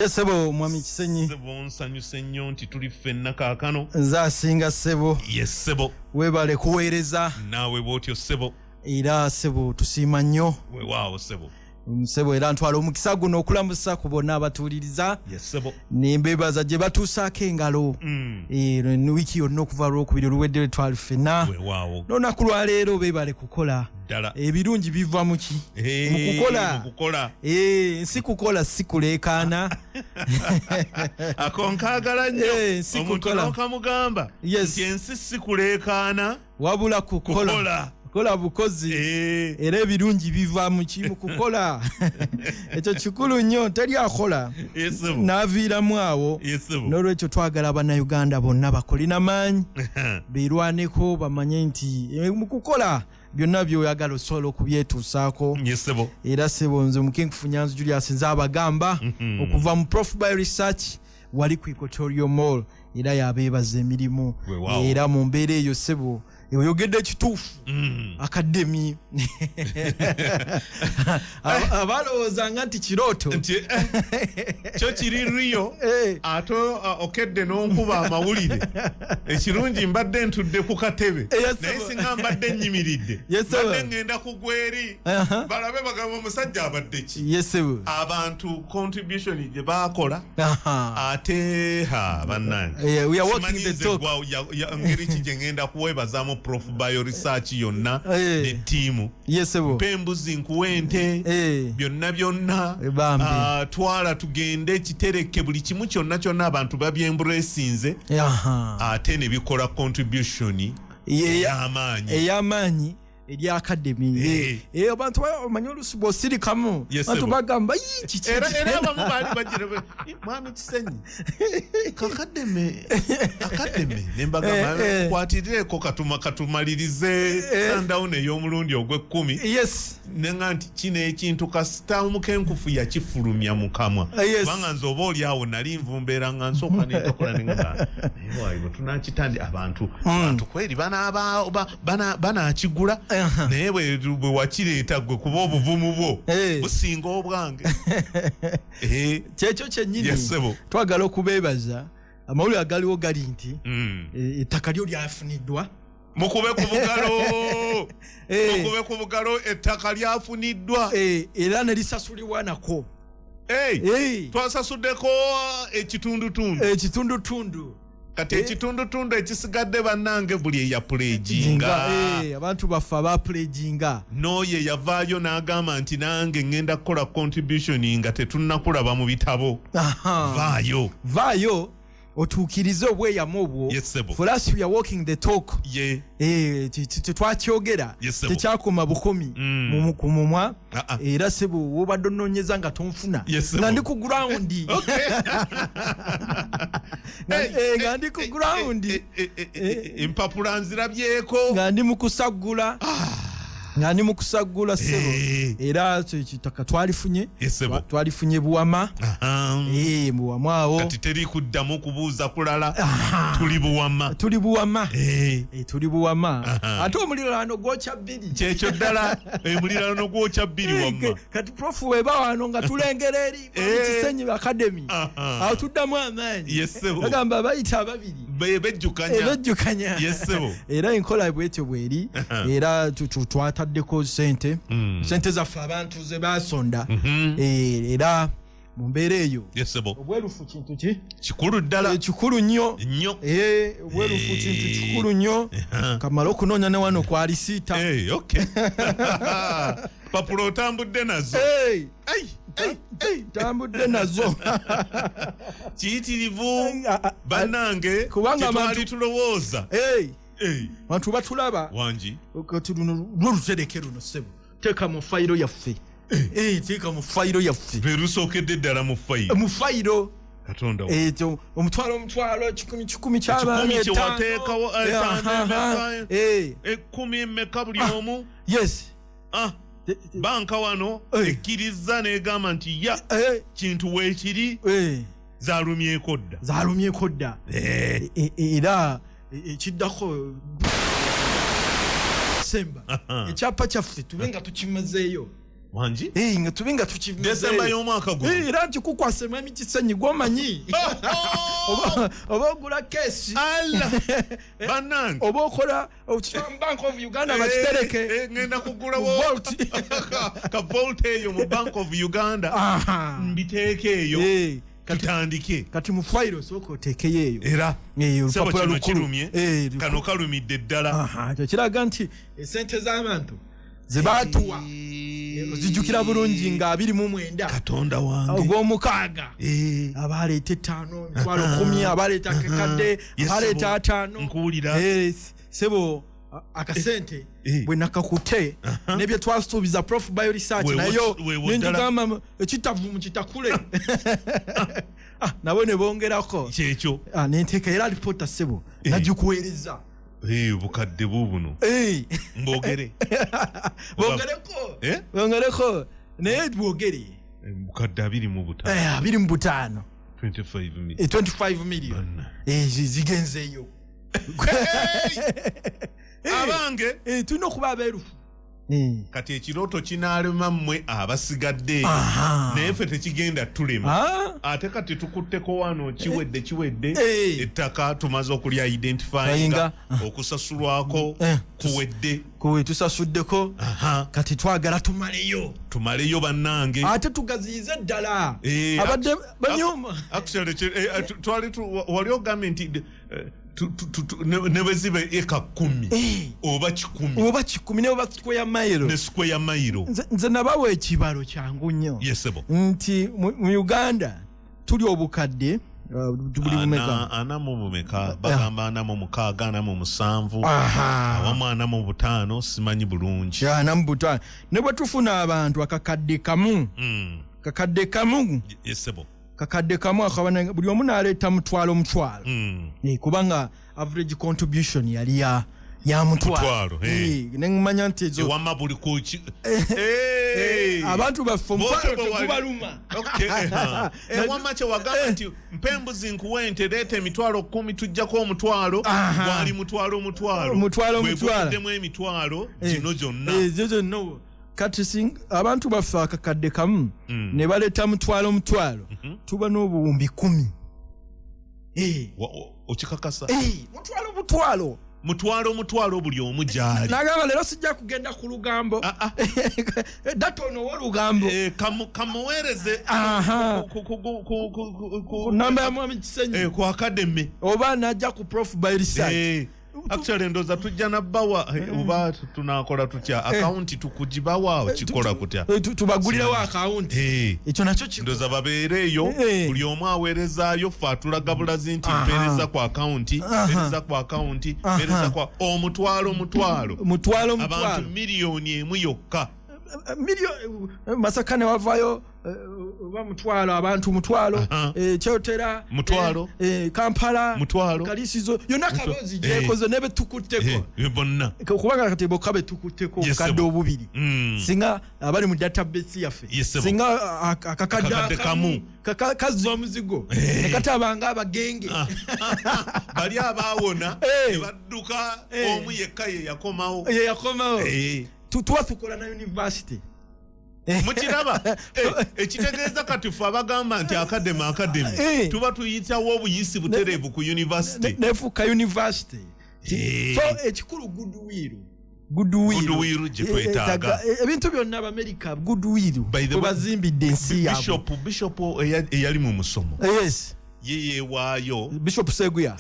Sebo mwami Kisenyi. Sebo nsanyuse nnyo nti tuli ffenna kaakano. Nze asinga Sebo. Yes Sebo. Weebale kuweereza. Naawe bw'otyo Sebo. Era Sebo tusiima nnyo. Weewaawo Sebo. Sebo era ntwala omukisa guno okulamusa ku bonna abatuuliriza. Yes Sebo. Ne mbeebaza gye batuusaako engalo. Wiiki yonna okuva Lwokubiri oluwedde twali ffenna. Weewaawo. N'olunaku lwa leero beebale kukola. Ddala. Ebirungi biva mu ki? Mu kukola. Si kukola si kuleekaana. Ako nkaagala nnyo. Si omuntu n'okamugamba. Yes. Nti ensi si kuleekaana. Wabula kukola. Kukola bukozi. Era ebirungi biva mu ki? Mu kukola. Ekyo kikulu nnyo teri akola. Yes Sebo. N'aviiramu awo. Yes Sebo. N'olwekyo twagala bannayuganda bonna bakolina maanyi. Beerwaneko bamanye nti mu kukola byonna byoyagala osobola okubyetuusaako. Yes Sebo. Era Sebo nze Mukenkufu Nyanzi Julius nze abagamba okuva mu Prof by Research wali ku Equatorial Mall era yabeebaza emirimu. Era mu mbeera eyo Sebo oyogedde ekituufu akademi abalowoozanga nti kirooto kyo kiri riyo ate okedde n'onkuba amawulire ekirungi mbadde ntudde ku katebe naye singa mbadde nnyimiridde mbadde ngenda kugwa eri balabe bagamba omusajja abadde ki abantu contribution gye baakola ate bannange simanyize ngeri ki gye ngenda kuweebazamu Prof by Research yonna ne tiimu mpe embuzi nkuwe ente byonna twala tugende ekitereke buli kimu kyonna abantu babyembulesinze ate ne bikola contribution ey'amaanyi eri academy abantu bamanyi oluusi bw'osirikamu abantu bagamba era abamu baali bagira mwami Kisenyi akademe nembagamba kwatirireko katumalirize sundown ey'omulundi ogw'ekkumi nenga nti kino ekintu kasita Mukenkufu yakifulumya mu kamwa kubanga nze oba oli awo nali nvumbeera nga nsooka nentakola nenga naye tunakitandi abantu kweri banaakigula naye bwe wakireeta gwe kuba obuvumu bwo businga obwange kyekyo kyennyini twagala okubeebaza amawulire agaliwo gali nti ettaka lyo lyafuniddwa mukube ku bugalo ettaka lyafuniddwa era ne lisasulibwa nako twasasuddeko ekitundutundu kati ekitundutundu ekisigadde bannange buli eyapuleginga abantu baffe abapuleginga n'oyo yavaayo n'agamba nti nange ngenda kukola contribution nga tetunnakulaba mu bitabo vaayo otuukirize obweyamu obwo for us we are walking the talk tetwakyogera tekyakoma bukomi ku mumwa era Sebo wobadde onnoonyeza nga tonfuna nga ndi ku grawundi nga ndi ku grawundi empapula nzirabyeko nga ndi mu kusagula Sebo era ekitaka twalifunye buwama buwama awo kati teri kuddamu kubuuza kulala tuli buwama ate omuliraano gwokya bbiri kyekyo ddala omuliraano gwokya bbiri wamma kati Prof weba wano nga tulengera eri Kisenyi Academy awo tuddamu amaanyi bagamba bayita ababiri bejjukanya era enkola bwetyo bweri era twataddeko sente zaffe abantu ze basonda era mu mbeera eyo obwerufu kintu ki kikulu ddala kikulu nnyo obwerufu kintu kikulu nnyo kamala okunoonya ne wano kwalisiita papula otambudde nazo tambudde nazo kiyitirivu bannange twali tulowooza abantu batulaba wangi kati luno lwolutereke luno Sebo teeka mu fayiro yaffe berusookedde ddala mu fayiro katonda omutwalo kikumi ky'abaana kyewateekawo ekkumi mmeka buli omu banka wano ekkiriza n'egamba nti kintu weekiri zaalumyeko dda era ekiddako December ekyapa kyaffe tube nga tukimazeeyo wanji nga tubinga tukivumeze December y'omwaka guno era nkukwasemu emikisenyi gwomanyi oba ogula kesi alla banange oba okola Bank of Uganda bakitereke ngenda kugula ka Volt eyo mu Bank of Uganda mbiteeke eyo tutandike kati mu file soko oteekeyo eyo era olupapula lukulu kano kalumidde ddala kyo kiraga nti esente z'abantu ze baatuwa zijjukira bulungi nga 29 Katonda wange ogw'omukaaga abaleeta 5 emitwalo 10 abaleeta kakadde abaleeta 5 nkuwulira sebo akasente bwe nakakute nebye twasuubiza Prof Bio Research nayo ninjigamba ekitavu mu kitakule nabo ne bongerako kyekyo nenteeka era alipoota sebo nagikuweereza bukadde bubuno mbogere bongereko naye bwogere bukadde 25 25 million zigenzeeyo abange tulina okuba abeerufu kati ekirooto kinaalema mmwe abasigadde naye ffe tekigenda tulema ate kati tukutteko wano kiwedde ettaka tumaze okulya identifyinga okusasulwako kuwedde tusasuddeko kati twagala tumaleyo bannange ate tugaziyize ddala abadde banyuma wali ogambye nti ne bweziba eka 10 oba 10 ne oba square ya mayiro nze nabawa ekibalo kyangu nnyo nti mu Uganda tuli obukadde buli bumeka 40 bagamba 46 47 awamu 45 simanyi bulungi 45 ne bwe tufuna abantu akakadde kamu kakadde kamu akabana buli omu n'aleeta mutwalo kubanga average contribution yali ya mutwalo nemanya nti ezo wama buli kuki abantu baffe omutwalo tegubaluma wama kye wagamba nti mpembuzi nkuwente leeta emitwalo 10 tujjako omutwalo gwali mutwalo bweguddemu emitwalo gino gyonna kati abantu baffe akakadde kamu ne baleeta mutwalo tuba n'obuwumbi 10 okikakasa mutwalo buli omu gyali nagamba leero sijja kugenda ku lugambo datono w'olugambo kamuweereze ku namba ya mwami Kisenyi ku akademi oba najja ku Prof Bio Research actually ndoza tujja nabbawa oba tunakola tutya account tukugibawa okikola kutya tubagulirawo account ekyo nakyo ndoza babeereyo buli omu aweerezaayo ffe atulaga bulazi nti mpeereza ku account mpeereza kwa omutwalo abantu miliyoni emu yokka Masaka ne wavayo mutwalo abantu mutwalo kyotera mutwalo Kampala mutwalo kalisizo yonna kabozi jekoze nebe tukutteko bonna kubanga katebo kabe tukutteko kadde obubiri singa abali mu database yaffe singa akakadde kamu kazzo omuzigo nekatabanga abagenge bali abawona badduka omu yekkaye yakomawo tuwa tukola na university mukiraba ekitegeeza kati ffe abagamba nti academy tuba tuyitawo obuyisi butereevu ku university nefuka university so ekikulu goodwill gye twetaaga ebintu byonna Abamerika goodwill bazimbidde ensi yaabwe bishop eyali mu musomo yeyeewaayo Bishop Seguya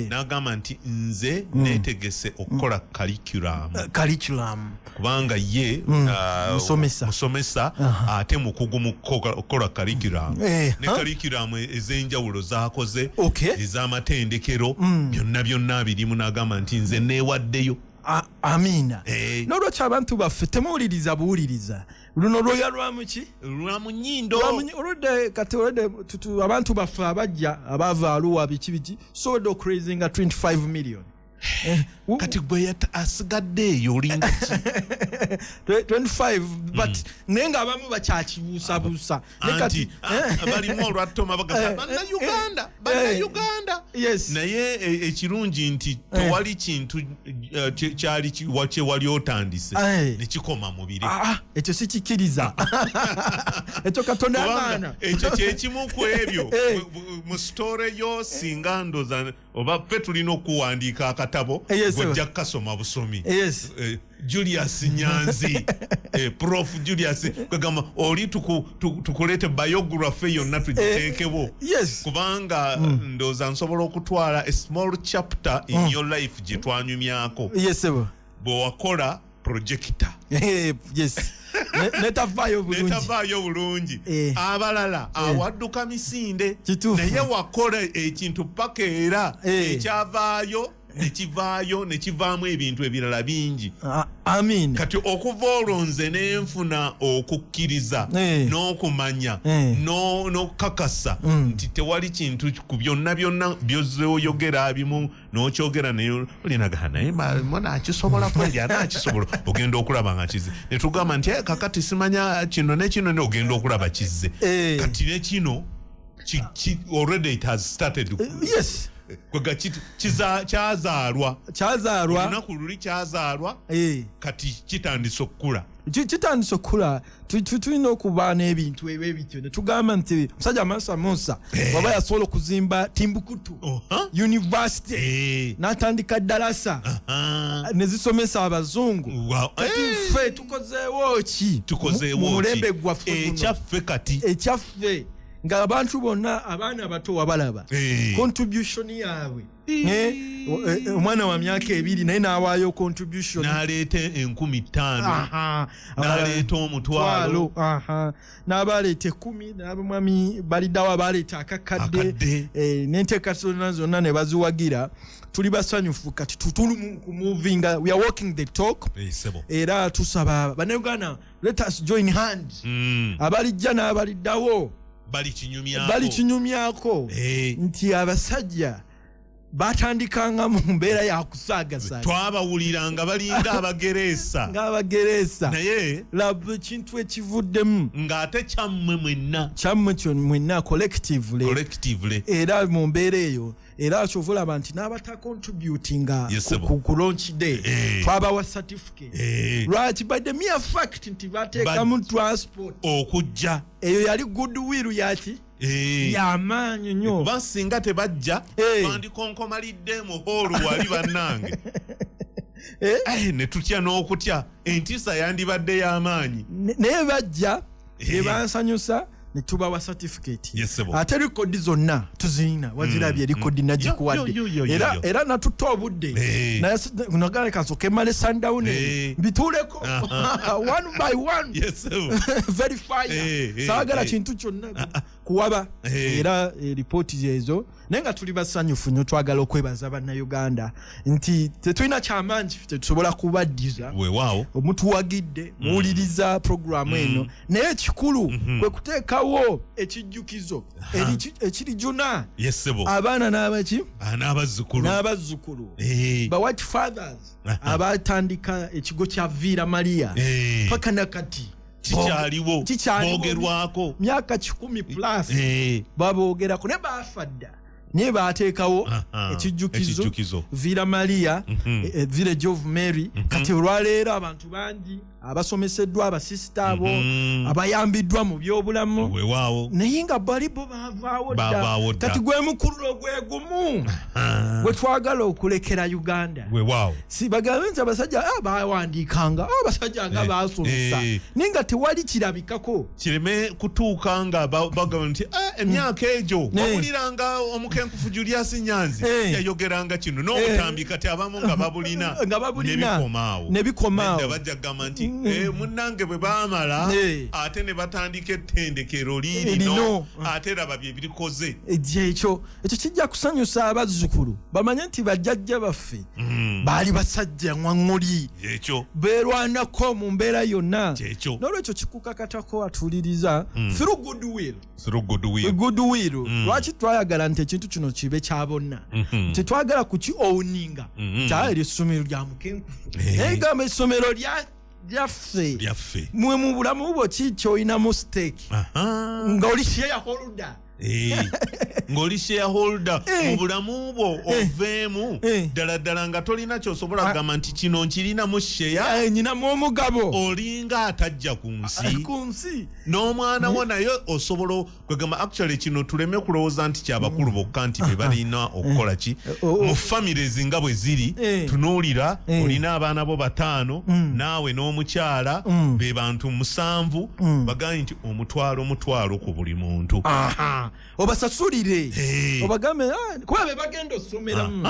n'agamba nti nze neetegese okukola curriculum kubanga ye musomesa ate mukugu mu kukola curriculum ne curriculum ez'enjawulo z'akoze ez'amatendekero byonna birimu n'agamba nti nze neewaddeyo amina n'olwekyo abantu baffe temuwuliriza buwuliriza luno lwoya lwamuki lwa munyindo oludde kati abantu baffe abajja abava aluwa biki sobodde okurazinga 25 million kati bwe asigadde eyo olinga 25 but nenga abamu bakyakibuusabuusa kati balimu olwattoma bagamba Uganda yes naye ekirungi nti tewali kintu kyali kye wali otandise nekikoma mubiri ekyo sikikiriza ekyo Katonda amaana ekyo kyekimu ku ebyo mu story yo singa ndoza oba ffe tulina okuwandiika akatabo gojja kasoma busomi Julius Nyanzi Prof Julius kagamba oli tukulete biography yonna tugiteekebo kubanga ndoza nsobola okutwala a small chapter in your life gye twanyumyako bwe wakola projector netavaayo bulungi abalala awadduka misinde naye wakola ekintu paka era ekyavaayo nekivaamu ebintu ebirala bingi amin kati okuva olwonze n'enfuna okukkiriza n'okumanya n'okukakasa nti tewali kintu ku byonna byozoyogera bimu n'okyogera naye olinaga naye nakisobola kweri anakisobola ogenda okulaba nga kize netugamba nti kakati simanya kino nekino ogenda okulaba kizze kati nekino already it has started yes kwega kyazaalwa olunaku luli kyazaalwa kati kitandise okukula tulina okuba n'ebintu ebyo bityo netugamba nti musajja Mansa Musa waba yasobola okuzimba Timbuktu University n'atandika dalasa nezisomesa abazungu kati ffe tukozeewo ki mu mulembe gwaffe ekyaffe nga abantu bonna abaana abato wabalaba contribution yaabwe omwana wa myaka 2 naye n'awaayo contribution n'aleeta 5,000 n'aleeta omutwalo n'abaleeta 10 n'abamwami baliddawo abaleeta akakadde n'enteekateeka zonna ne baziwagira tuli basanyufu kati tutulu moving we are walking the talk era tusaba bannayuganda let us join hands abalijja n'abaliddawo bali kinyumyako nti abasajja batandikanga mu mbeera ya kusaagasaga twabawuliranga balinga abagereesa naye laba ekintu ekivuddemu ng'ate kyammwe mwenna collectively era mu mbeera eyo era kyovulaba nti n'abatacontributinga ku launch day twabawa certificate lwaki by the mere fact nti bateekamu transport okujja eyo yali goodwill yaki yamaanyi nnyo basinga tebajja twandikonkomalidde mu hoolu wali bannange ne tutya n'okutya entiisa yandibadde y'amaanyi naye bajja ne bansanyusa ne tubawa certificate ate likodi zonna tuzirina wazirabye likodi nagikuwadde era natutta obudde nagala kansooka emmale sundown mbituuleko one by one verify saagala kintu kyonna kuwaba era ripooti ezo naye nga tuli basanyufu nnyo twagala okwebaza bannayuganda nti tetulina kyamaanyi tetusobola kubaddiza omutuwagidde muwuliriza programu eno naye ekikulu kwe kuteekawo ekijjukizo ekirijuna abaana n'abazzukulu ba white fathers abatandika ekigo kya Villa Maria paka nakati kikyaliwo boogerwako myaka 10 plus baboogerako ne baafadda naye baateekawo ekijjukizo Villa Maria Village of Mary kati olwaleero abantu bangi abasomeseddwa abasisita abo abayambiddwa mu byobulamu naye nga balibo baavaawo dda kati gwe mukululo gwe gumu gwe twagala okulekera Uganda si bagambe nti abasajja bawandiikanga abasajja nga baasomesa naye nga tewali kirabikako kireme kutuuka nga bagamba nti emyaka egyo wabuliranga omukenkufu Julius Nyanzi yayogeranga kino n'obutambi kati abamu nga babulina nebikomaawo bajja kugamba nti munnange bwe baamala ate ne batandika ettendekero liirino ate raba bye birikoze ekyo kijja kusanyusa abazzukulu bamanye nti bajjajja baffe baali basajja ŋwaŋŋoli beerwanako mu mbeera yonna n'olwekyo kikukakatako atuuliriza through goodwill lwaki twayagala nti ekintu kino kibe kya bonna tetwagala kuki owninga kyali essomero lya mukenkufu naye gamba essomero lyaffe mwe mu bulamu bwo ki kyolinamu stake nga oli shareholder ng'oli shareholder mu bulamu bwo oveemu ddala nga tolina kyosobola kugamba nti kino nkirinamu share nyinamu omugabo olinga atajja ku nsi n'omwana wo naye osobola kwegamba actually kino tuleme kulowooza nti kyabakulu bokka nti be balina okukola ki mu families nga bwe ziri tunuulira olina abaana bo 5 naawe n'omukyala be bantu 7 bagambye nti omutwalo ku buli muntu obasasulire obagambe kuba be bagenda osomeramu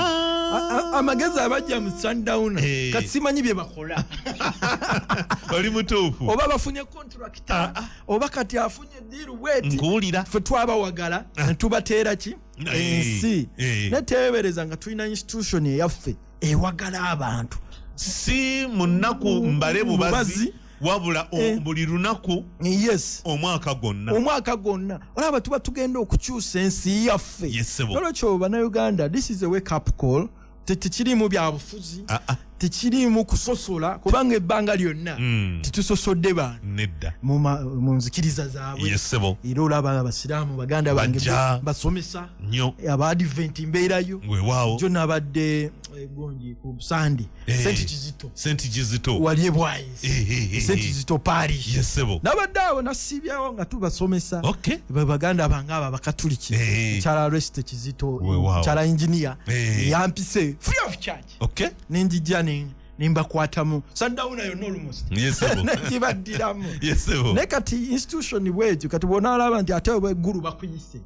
amagezi abajja mu Sundown kati simanyi bye bakola oli mutuufu oba bafunye contractor oba kati afunye deal wet nkuwulira ffe twabawagala tubateera ki ensi neteebereza nga tulina institution eyaffe ewagala abantu si mu nnaku mbale bubazi wabula buli lunaku omwaka gonna olaba tuba tugenda okukyusa ensi yaffe olwekyo bannayuganda this is a wake up call tekirimu byabufuzi tekirimu kusosola kubanga ebbanga lyonna titusosodde bantu mu nzikiriza zaabwe era olaba abasiraamu baganda bange basomesa aba-advent mbeerayo jo nabadde gonji ku Sandi Senti Kizito wali ebwayisi Senti Kizito parish nabadde awo nasibyawo nga tubasomesa baganda bange abo abakatuliki kyala Rest Kizito kyala engineer yampise free of charge nenjija nimbakwatamu Sundown yonna almost nekibaddiramu naye kati institution bwetyo kati bona alaba nti ate eggulu bakuyise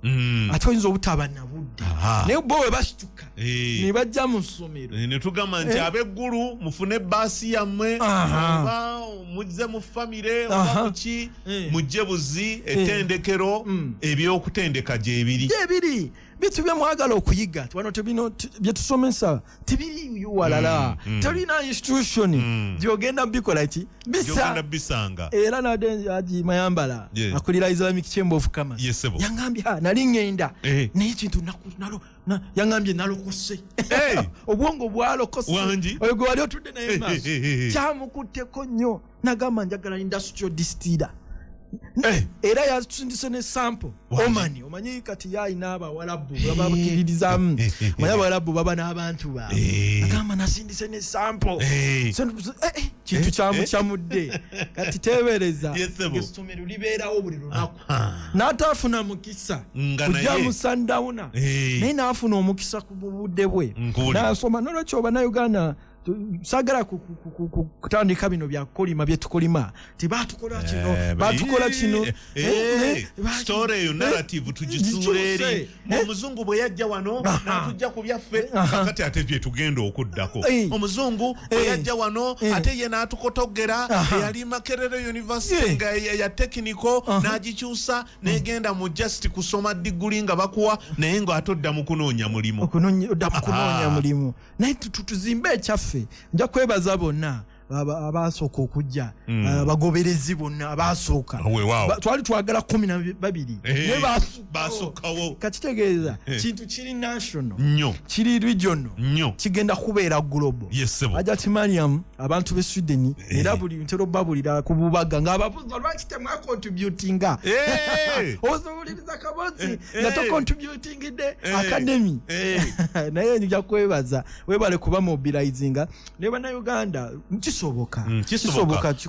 ate oyinza obutaba nabudde naye bo we basituka ne bajja mu ssomero ne tugamba nti ab'eggulu mufune baasi yammwe oba mujje mu famire oba kuki mujje buzi ettendekero ebyokutendeka gyebiri bitu byamwagala okuyiga wano tebino byetusomesa tebiri walala tolina institution gyogenda bikola ki bisanga era nade aji mayambala akulira Islamic Chamber of Commerce yangambye nali ngenda naye kintu nalo yangambye nalokose obwongo bwalokose oyo gwe wali otudde naye maaso kyamukutteko nnyo nagamba njagala industrial distiller era yasindise ne sample omanyi kati yayina abawalabu babakiririzamu manyi abawalabu baba n'abantu baabwe agamba nasindise ne sample kintu kyamudde kati teebereza essomero libeerawo buli lunaku n'ataafuna mukisa kujja mu Sundown naye n'afuna omukisa ku budde bwe n'asoma n'olwekyo bannayuganda sagala kutandika bino bya kolima byetukolima tibatukola kino story narrative tugisuule eri omuzungu bwe yajja wano natujja ku byaffe kakati ate bye tugenda okuddako omuzungu bwe yajja wano ate ye n'atukotogera yali Makerere University nga ya technical n'agikyusa negenda mu just kusoma diguli nga bakuwa naye nga atodda mu kunoonya mulimu naye tuzimbe ekyaffe nja kwebaza bonna abasooka okujja abagoberezi bonna abasooka twali twagala 12 naye basookawo kakitegeeza kintu kiri national kiri regional kigenda kubeera global ajati Mariam abantu be Sweden era buli ntero babulira ku bubaga ng'ababuza lwaki temwakontributinga ozowuliriza kabozi nga tocontributing de academy naye nja kwebaza webale kuba mobilizinga ne bannayuganda kisoboka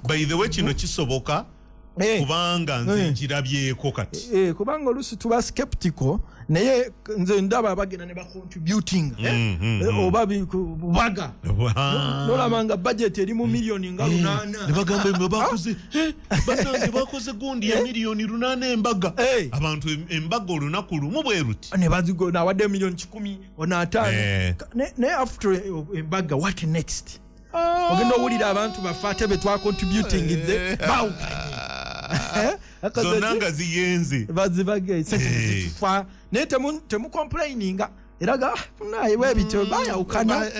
by the way kino kisoboka kubanga nze nkirabyeko kati kubanga olusi tuba skeptical naye nze ndaba abagenda ne bacontributing oba bubaga nolabanga budget eri mu milioni nga 8 ne bagamba bakoze banange bakoze gundi ya milioni 8 embaga abantu embaga olunaku lumu bwe ruti ne bazigo na wadde milioni 10 ona 5 ne after embaga what next ogenda owulira abantu bafaate be twacontributing the zonna nga ziyenze bazibagezitufa naye temucomplaininga era naye bwebityo bayawukana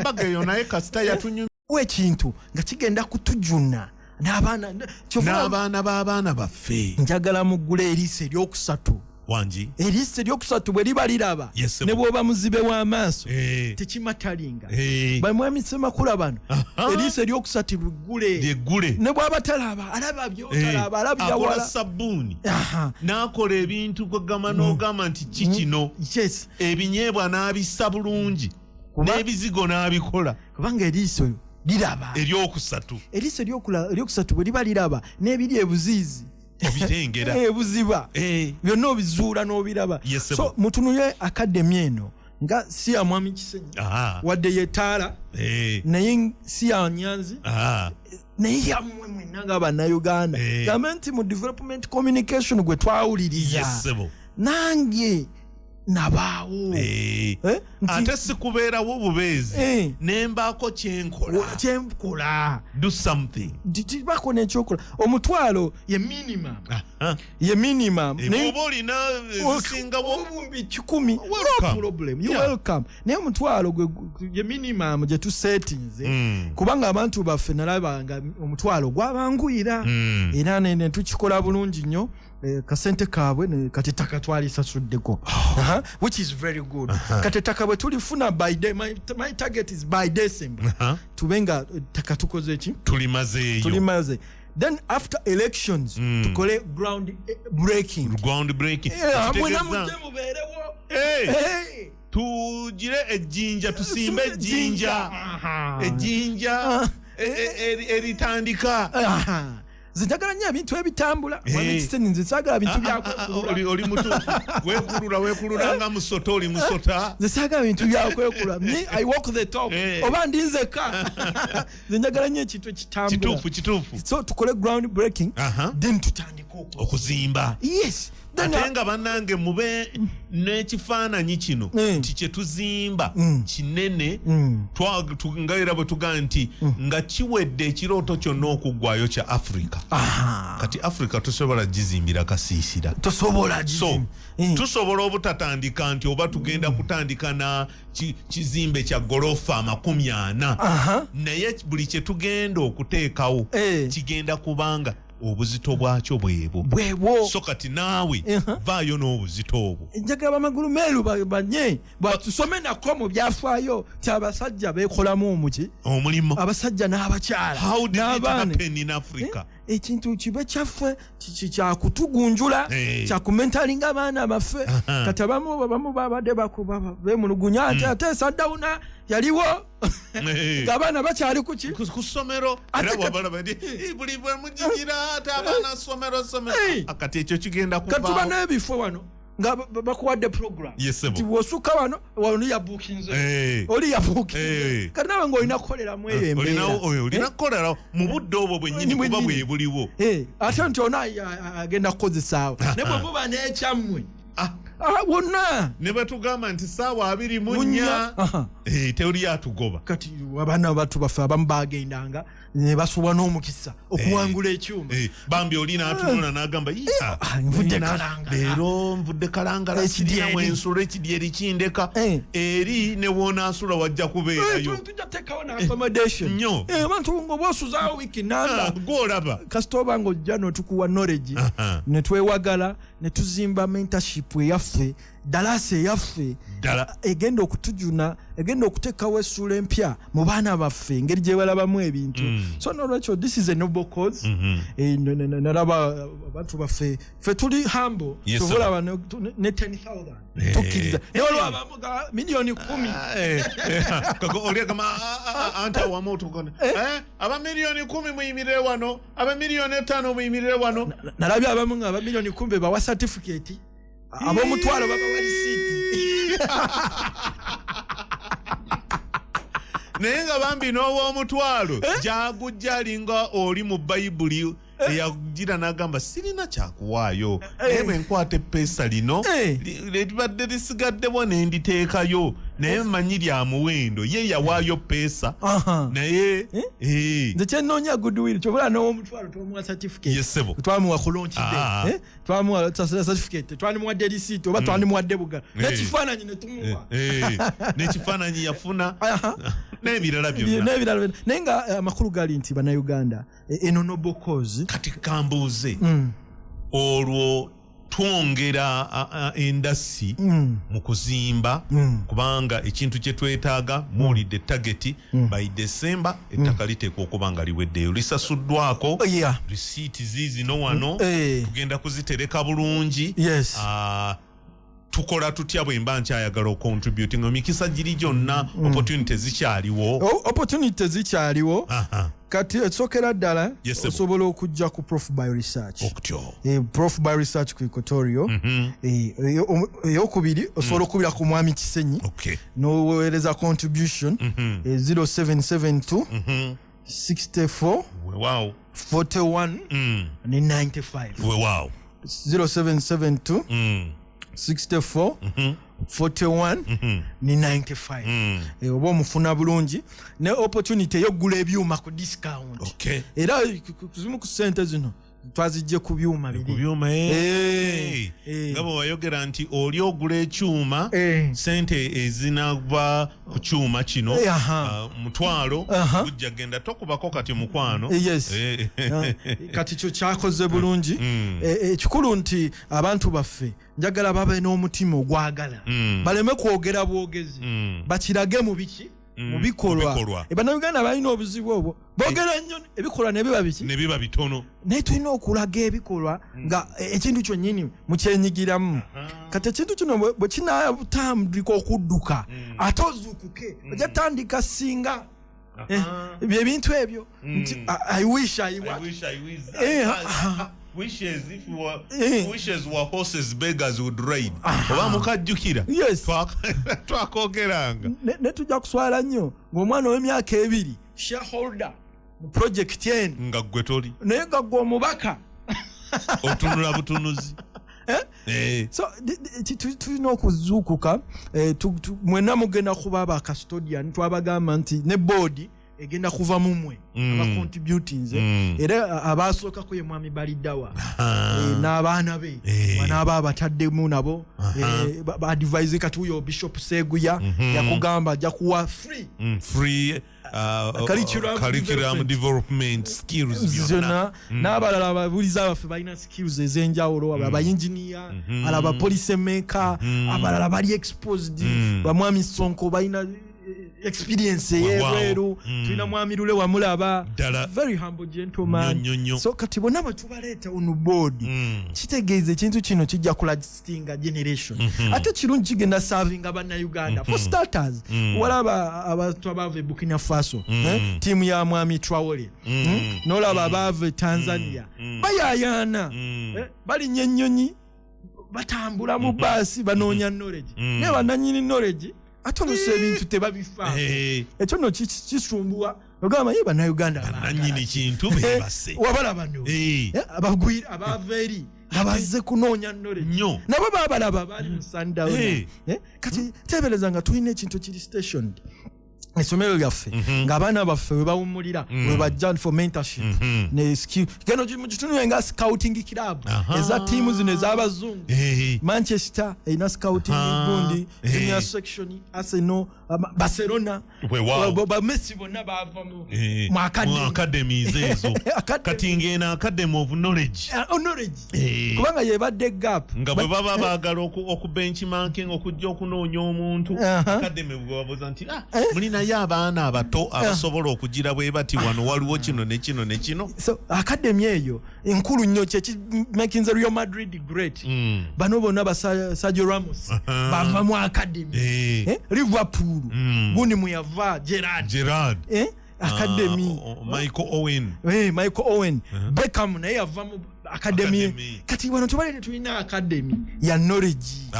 baga eyo naye kasita yatunyumya ekintu nga kigenda kutujuna n'abaana b'abaana baffe njagala muggula eriisa eryokusatu wanji eriiso eryokusatu bwe liba liraba ne bw'oba muzibe w'amaaso tekimatalinga bamwami Ssemakula bano eriiso eryokusatu liggule ne bw'aba talaba alaba by'otalaba alabya wala akola sabbuuni n'akola ebintu kwegamba n'ogamba nti kikino ebinyeebwa n'abissa bulungi n'ebizigo n'abikola kubanga eriiso liraba eryokusatu eriiso eryokusatu bwe liba liraba n'ebiri ebuziizi obitengera buziba byonna obizuula n'obiraba so mutunule akademi eno nga si ya mwami Kisenyi wadde yetaala naye si ya Nyanzi naye yammwe mwenna ng'Abannayuganda gambe nti mu development communication gwe twawuliriza nange nabaawo ate sikubeerawo bubeezi nembaako kyenkola do something tibako nekyokola omutwalo ye minimum oba olina zisingawo obumbi 10 no problem you welcome naye omutwalo ye minimum gye tusetinze kubanga abantu baffe nalabanga omutwalo gwabanguyira era ne tukikola bulungi nnyo kasente kabwe kati taka twalisasuddeko which is very good kati taka bwe tulifuna by day my target is by December tubenga taka tukoze ki tulimaze then after elections tukole ground breaking mwana mujemu berewo tugire ejjinja tusimbe ejjinja eritandika zinjagala nnyo ebintu ebitambula mwami Kisenyi nze saagala bintu byakwekulula oli mutuufu weekulula nga musota oli musota nze saagala bintu byakwekulula me I walk the talk oba ndinzeka nze njagala nnyo ekintu ekitambula kituufu so tukole ground breaking then tutandika okuzimba yes ate nga bannange mube n'ekifaananyi kino nti kye tuzimba kinene nga era bwe tugaa nti nga kiwedde ekirooto kyonna okuggwayo kya Africa kati Africa tosobola gizimbira kasiisira so tusobola obutatandika nti oba tugenda kutandika na kizimbe kya gorofa 40 naye buli kye tugenda okuteekawo kigenda kubanga obuzito bwakyo bwebo so kati naawe vaayo n'obuzito obwo njagala bamagulu meeru banye batusome nako mu byafaayo kyabasajja beekolamu omuki omulimu abasajja n'abakyala how did it happen in Africa ekintu kibe kyaffe kyakutugunjula kyakumentalinga abaana baffe kati abamu babadde bemulugunya ate esaddawuna yaliwo ng'abaana bakyali kuki ku ssomero era bwabalaba buli bwe mugigira ate abaana ssomero kati ekyo kigenda kubaawo kati tuba n'ebifo wano nga bakuwadde program nti bw'osukka wano oli yabuukinze oli yabuukinze kati nawe ng'olina kukoleramu eyo embeera olina kukolera mu budde obwo bwennyini kuba bwe buliwo ate nti ona agenda kukozesaawo ne bwe muba n'ekyammwe wonna ne batugamba nti saawa 24 teoli atugoba kati abaana batu baffe abamu bagendanga ne basubwa n'omukisa okuwangula ekyuma bambi oli n'atunula n'agamba leero nvudde kalangala sirina wensula ekidyeri kindeka eri ne woonaasula wajja kubeerayo tujja teekawo n'accommodation nnyo abantu ng'oba osuzaawo wiiki namba gw'olaba kasita oba ng'ojja n'otukuwa knowledge ne twewagala ne tuzimba mentorship eyaffe dalasa eyaffe egenda okutujuna egenda okuteekawo essuula empya mu baana baffe engeri gye balabamu ebintu so nolwekyo this is a noble cause nalaba abantu baffe ffe tuli humble tubulaba ne 10,000 tukkiriza naye olwo abamu ga miliyoni 10 oliagamba anti awamu otukona aba miliyoni 10 muyimirire wano aba miliyoni 5 muyimirire wano nalabye abamu nga aba miliyoni 10 bawa certificate ab'omutwalo baba wali siiti naye nga bambi n'ow'omutwalo gyagujja alinga oli mu bayibuli eyagira n'agamba sirina kyakuwaayo naye bwe nkwata eppeesa lino libadde lisigaddebo ne nditeekayo naye mmanyi lya muwendo ye yawaayo ppeesa naye nze kyenoonya goodwill kyobula n'ow'omutwalo twamuwa certificate twamuwa kulonchide twamuwa certificate twanimuwadde risiiti oba twanimuwadde bugala n'ekifaananyi ne tumuwa n'ekifaananyi yafuna n'ebirala byonna naye nga amakulu gali nti bannayuganda eno noble cause kati kambuuze olwo twongera endasi mu kuzimba kubanga ekintu kye twetaaga muwulidde target by December ettaka liteekwa okuba nga liweddeyo lisasuddwako risiiti ziizino wano tugenda kuzitereka bulungi tukola tutya bwe mba nkyayagala ocontributing emikisa giri gyonna opportunity zikyaliwo kati esokera ddala osobola okujja ku Prof by Research Prof by Research ku Equatorio eyokubiri osobola okubira ku Mwami Kisenyi n'oweereza contribution 0772 64 41 ne 95 0772 64 41 ni 95 oba omufuna bulungi ne opportunity ey'okugula ebyuma ku discount era kuzimu ku ssente zino twazijje ku byuma biri nga bwe wayogera nti oli ogula ekyuma ssente ezinava ku kyuma kino mutwalo gujja genda tokubako kati mukwano kati kyo kyakoze bulungi ekikulu nti abantu baffe njagala babe n'omutima ogwagala baleme kwogera bwogezi bakirage mu biki mu bikolwa bannayuganda balina obuzibu obwo boogera nnyo ebikolwa ne biba bitono naye tulina okulaga ebikolwa nga ekintu kyonnyini mukyenyigiramu kati ekintu kino bwe kinatandika okudduka ate ozuukuke ojja tandika singa ebintu ebyo I wish wishes were horses beggars would ride oba mukajjukira twakogeranga ne tujja kuswala nnyo ng'omwana w'emyaka 2 shareholder mu project eno nga ggwe toli naye nga ggwe omubaka otunula butunuzi so tulina okuzuukuka mwenna mugenda kuba aba custodian twabagamba nti ne board egenda kuva mumwe aba contributing era abasookako ye Mwami Baliddawa n'abaana be banaaba abataddemu nabo advise kati uyo Bishop Seguya yakugamba ajja kuwa free curriculum development skills zona n'abalala ababuliza baffe balina skills ez'enjawulo aba engineer alaba police maker abalala bali exposed bamwami Sonko balina experience yeweru tulina Mwami Lule wamulaba very humble gentleman so kati bonna batubaleeta on board kitegeeza ekintu kino kijja kulastinga generation ate kirungi kigenda serving abannayuganda for starters walaba abantu abava Burkina Faso tiimu ya Mwami Traore n'olaba abava Tanzania bayayaana balinnya ennyonyi batambula mu baasi banoonya knowledge ne bannanyini knowledge ate oluusi ebintu tebabifaako ekyo nno kisumbuwa ogamba ye bannayuganda bannanyini kintu beebase wabalaba no abagwira abava eri abazze kunoonya knowledge nabo baabalaba baali mu sundown kati teebereza nga tulina ekintu kiri stationed essomero lyaffe ng'abaana baffe we bawummulira we bajja for mentorship ne skill geno mukitundu nga scouting club eza tiimu zino ez'abazungu Manchester erina scouting gundi junior section Arsenal Barcelona bamesi bonna baava mu academies ezo kati ng'eno academy of knowledge kubanga yebadde gap nga bwe baba baagala okubenchmarking okujja okunoonya omuntu academy bwe babuuza nti mulina ye abaana abato abasobola okugira bwe bati wano waliwo kino ne kino ne kino so academy eyo enkulu nnyo making Real Madrid great bano bonna ba Sergio Ramos bava mu academy Liverpool gundi muyava Gerard academy Michael Owen Beckham naye yava mu academy kati wano tubalete tulina academy ya knowledge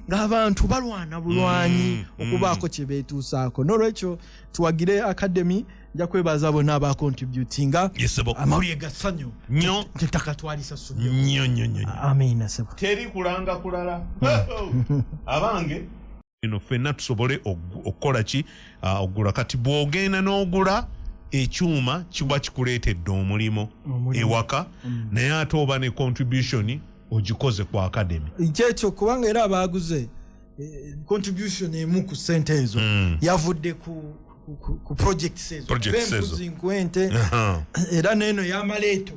ng'abantu balwana bulwanyi okubaako kye beetuusaako n'olwekyo tuwagire academy nja kwebaza bonna aba contributinga amawulire gassanyu nnyo ettaka twalisassu nnyo amiina sebo teri kulanga kulala abange ino ffenna tusobole okukola ki ogula kati bw'ogenda n'ogula ekyuma kiba kikuleetedde omulimo ewaka naye ate oba ne contribution ogikoze ku academy kyekyo kubanga era abaaguze contribution emu ku ssente ezo yavudde ku ku projects ezo zinkwente era neno ya maleto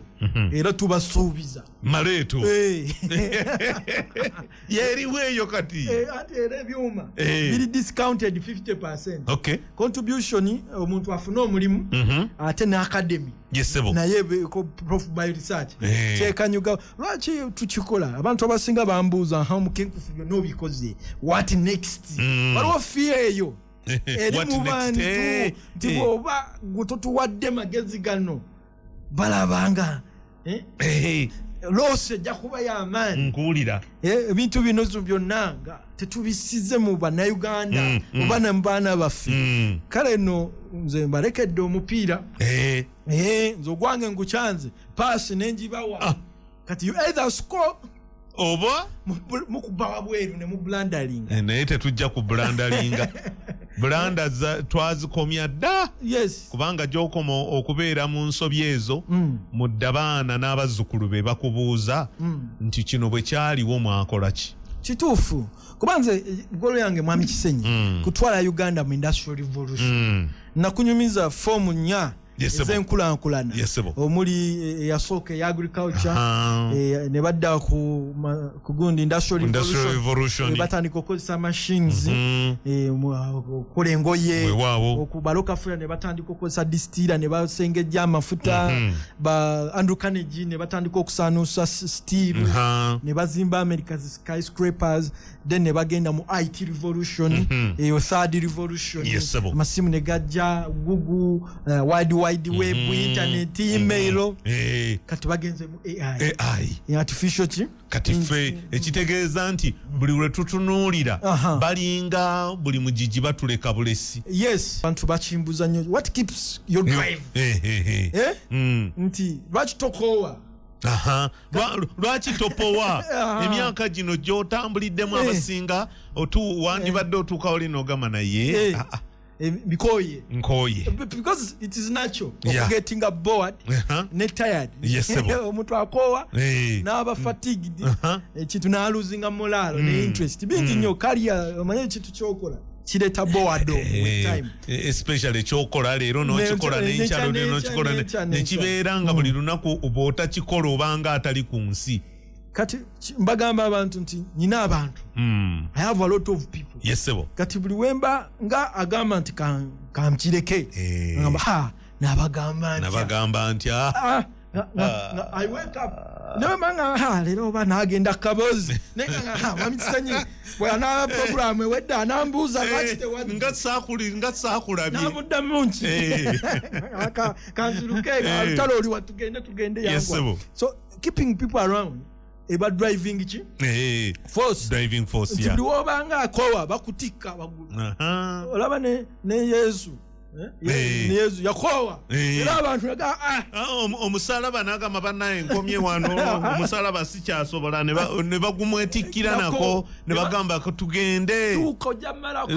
era tubasuubiza maleto yeriweyo kati ate era ebyuma biri discounted 50%. Okay. Contribution omuntu afuna omulimu ate na academy naye ko prof by research kyekanyuga lwaki tukikola abantu abasinga bambuuza mukenkufu byonna obikoze what next waliwo fear eyo eri mu bantu nti bw'oba gutotuwadde magezi gano balabanga lose ejja kuba y'amaanyi nkuwulira ebintu bino byonna nga tetubisize mu bannayuganda oba ne mu baana baffe kale nno nze mbalekedde omupiira nze ogwange ngukyanze paasi nenjibawa kati you either score oba mukuba wabweru ne mublandaling naye tetujja ku blandalinga blanda twazikomya dda kubanga gy'okoma okubeera mu nsobi ezo mudde abaana n'abazzukulu be bakubuuza nti kino bwe kyaliwo mwakola ki kituufu kuba nze golo yange mwami Kisenyi kutwala Uganda mu industrial revolution nakunyumiza fomu 4 ez'enkulankulana omuli eyasooka eya agriculture ne badda ku gundi industrial revolution batandika okukozesa machines okukola engoye okubalokafula ne batandika okukozesa distiller ne basengejja amafuta ba Andrew Carnegie ne batandika okusaanuusa steel ne bazimba America's skyscrapers then ne bagenda mu IT revolution eyo third revolution amasimu ne gajja Google wide web internet email kati bagenze mu AI artificial kati ffe ekitegeeza nti buli lwe tutunuulira balinga buli mugigi batuleka bulesi bantu bakimbuza nnyo what keeps your drive nti lwaki tokowa lwaki topowa emyaka gino gy'otambuliddemu abasinga wandibadde otuukawo lino ogamba naye nkoye because it is natural of getting bored ne tired omuntu akowa n'aba fatigued ekintu n'aluzinga morale ne interest bingi nnyo career omanye ekintu ky'okola kireta bored with time especially ekyokola leero n'okikola n'enkyalo n'okikola nekibeera nga buli lunaku oba otakikola obanga atali ku nsi kati mbagamba abantu nti nina abantu I have a lot of people kati buli wemba nga agamba nti kamkireke ngamba nabagamba nti I wake up no manga lero bana agenda kabozi nenga Mwami Kisenyi bwana program wedda anambuza lwakite wadi nga saakulabi namudda munchi kanziruke altalo oli watugende yangu so keeping people around eba driving chi driving force nti obanga akowa bakutika bagulu olaba ne Yesu Yesu yakowa era abantu naga omusalaba nagamba bannaye nkomye wano omusalaba sikyasobola ne bagumwetikkira nako ne bagamba tugende tuko jamalako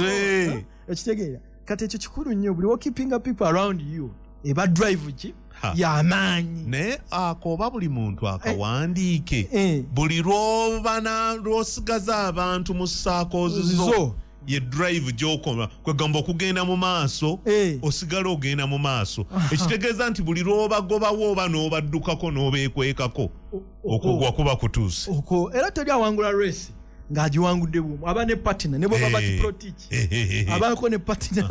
ekitegeera kati ekyo kikulu nnyo buli keeping people around you eba drive chi y'amaanyi naye akoba buli muntu akawandiike buli lw'osigaza abantu mu saakozi zo ye drive gy'okoma kwegamba okugenda mu maaso osigala ogenda mu maaso ekitegeeza nti buli lw'obagobawo oba n'obaddukako n'obeekwekako okugwa kuba kutuuse era teri awangula race ng'agiwangudde bumu aba ne partner ne baba bakiprotiki abako ne partner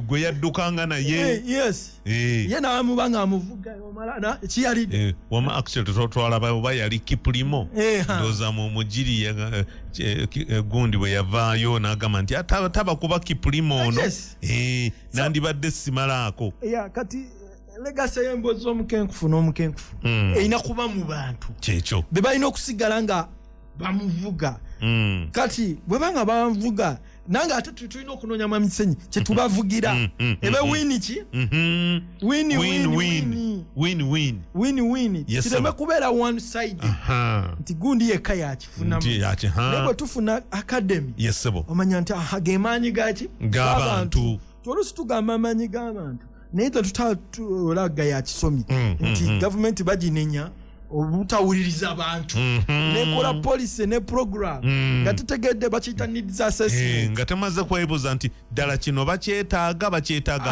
gwe yaddukanga naye ye n'amuba ng'amuvuga omala kiyalidde wama actually twalaba oba yali Kiplimo ndooza mu mugiri gundi bwe yavaayo n'agamba nti taba kuba Kiplimo ono nandibadde simalaako kati legacy y'emboozi z'omukenkufu n'omukenkufu erina kuba mu bantu kyekyo be balina okusigala nga bamuvuga kati bwebanga bamuvuga nange ate tulina okunoonya Mwami Kisenyi kyetubavugira ebe wini ki win kireme kubeera one side nti gundi yekka yakifunamu naye bwe tufuna academy omanya nti gemaanyi gaki g'abantu oluusi tugamba amaanyi g'abantu naye tetutulaga yakisomye nti gavumenti baginenya obutawuliriza abantu nekola policy ne program nga tutegedde bakiyita needs assessment nga temaze kwebuuza nti ddala kino bakyetaaga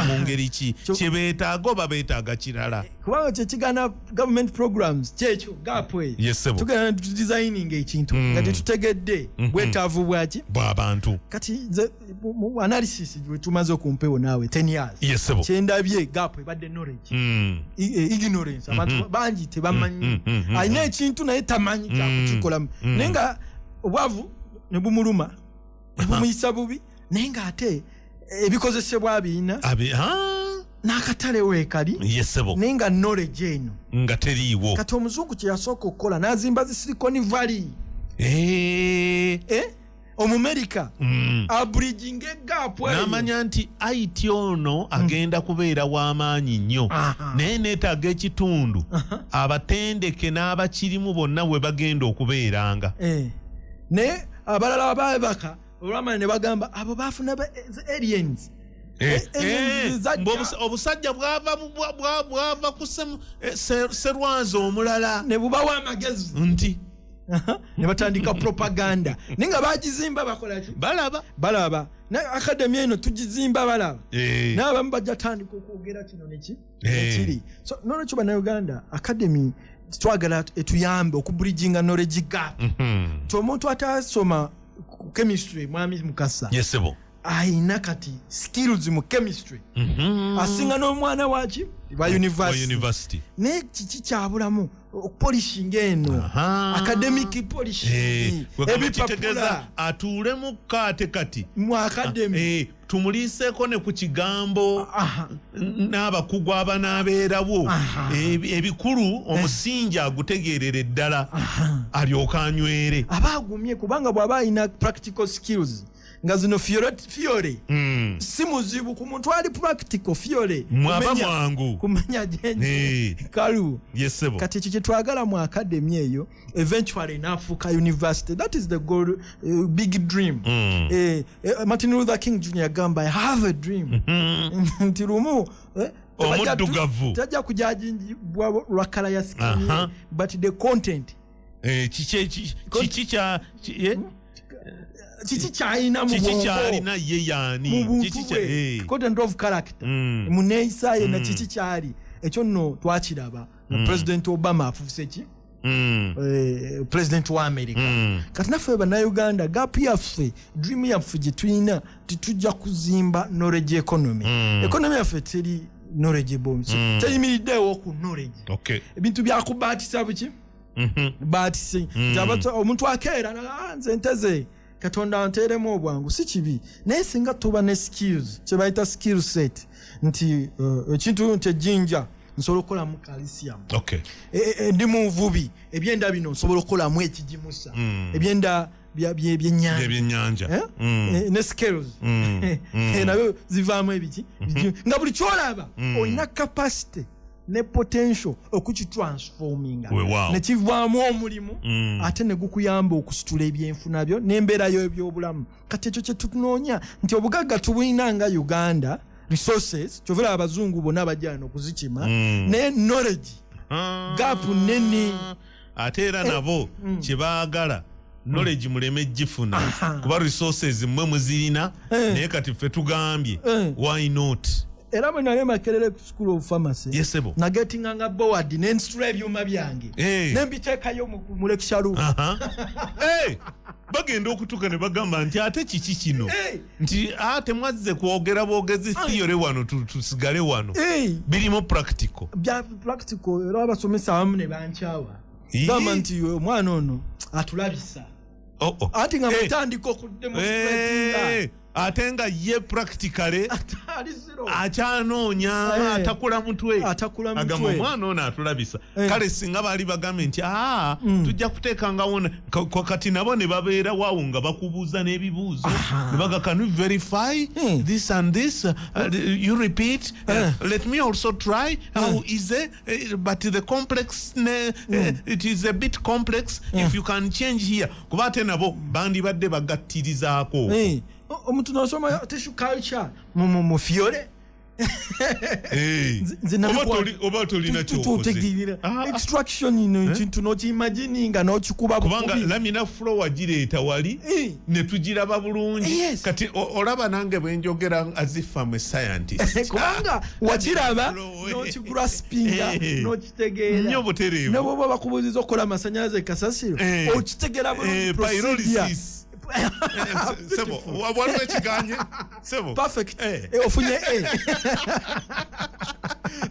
mu ngeri ki kyebeetaaga oba beetaaga kirala kubanga kyekigana government programs kyekyo gapwe tugenda tudesigning ekintu nga tetutegedde bwetaavu bwaki bw'abantu kati analysis gwe tumaze okumpewo naawe 10 years kyendabye gapwe badde knowledge ignorance abantu bangi tebamanyi alina ekintu naye tamanyi kyakukikolamu naye nga obwavu ne bumuluma ne bumuyisa bubi naye nga ate ebikozesebwa birina n'akatale weekali naye nga knowledge eno nga teriiwo kati omuzungu kye yasooka okukola n'azimba zi Silicon Valley Omumerika abridging egap n'amanya nti IT ono agenda kubeera w'amaanyi nnyo naye neetaaga ekitundu abatendeke n'abakirimu bonna we bagenda okubeeranga naye abalala abaabaka olwamanya ne bagamba abo baafuna aliens obusajja bwava ku serwanzi omulala ne bubawa amagezi nti ne batandika propaganda ninga bagizimba bakola ki balaba na academy eno tugizimba balaba n'abamu bajja tandika okwogera kino nekiri so nono chuba na Uganda academy twagala etuyambe okubridginga knowledge gap omuntu atasoma chemistry mwami Mukasa aina kati skills mu chemistry asinga n'omwana waki wa university ne kiki kyabulamu polishing eno academic polishing ebipapula atuule mu kate kati mu academy tumuliseeko ne ku kigambo n'abakugu abanaabeerawo ebikulu omusingi agutegeerera eddala alyoka anywere abaagumye kubanga bw'aba alina practical skills nga zino fiore si muzibu ku muntu ali practical fiore mwaba mwangu kumenya jenje kalu kati ekyo kyetwagala mu academy eyo eventually nafuuka university that is the goal big dream Martin Luther King Jr. gamba I have a dream nti lumu omuddugavu tajja kujajibwa lwakala ya skin but the content chichi chaina mu chichi charina ye yani chichi content of character muneisa ye na chichi chari ekyo nno twakiraba na President Obama afuse ki President wa America kati naffe bana Uganda gap yaffe dream yaffe gitwina titujja kuzimba knowledge economy yaffe teri knowledgeable teyimiriddewo ku knowledge ebintu byakubatisa buki batise omuntu akeera nze nteze Katonda anteremu obwangu si kibi naye singa tuba ne skills kye bayita skill set nti ekintu nti ejjinja nsobola okukola mu calcium ndi mu nvubi ebyenda bino nsobola okukola mu ekijimusa ebyenda byenyanja ne skills nabyo zivaamu ebiki nga buli kyolaba olina capacity ne potential okukitransforminga nekivaamu omulimu ate ne gukuyamba okusitula ebyenfuna byo n'embeera y'ebyobulamu kati ekyo kye tunoonya nti obugagga tubulina nga Uganda resources kyovera abazungu bonna bajjana okuzikima ne knowledge gap nene ate era nabo kye baagala knowledge muleme gifuna kuba resources mmwe muzirina naye kati ffe tugambye why not era bwe nali Makerere School of Pharmacy nagetinganga board n'ensitula ebyuma byange nembiteekayo mu lecture room bagenda okutuka ne bagamba nti ate kiki kino nti ate mwazze kwogera bwogezi theory wano tusigale wano birimu practical era abasomesa abamu ne bankyawa gamba nti omwana ono atulabisa ati nga mutandika okudemonstratinga ate nga ye practically akyanoonya atakula mutwe agamba omwana ono atulabisa kale singa baali bagambe nti tujja kuteekangawo kati nabo ne babeera waawo nga bakubuuza n'ebibuuzo ne baga can you verify this and this you repeat let me also try how is it but the complex it is a bit complex if you can change here kuba ate nabo bandibadde bagattirizaako omuntu nosoma tissue culture mu fiore oba tolina kyotegeera extraction ino kintu nokiimagininga nokikuba kubanga lamina flow wagireeta wali ne tugiraba bulungi kati olaba nange bwenjogera azifa mu scientist kubanga wakiraba nokiguraspinga nokitegeera nnyo butereevu ne bwoba bakubuuziza okukola amasanyalaze kasasiro okitegeera pyrolysis sebo waliwo ekiganye sebo perfect ofunye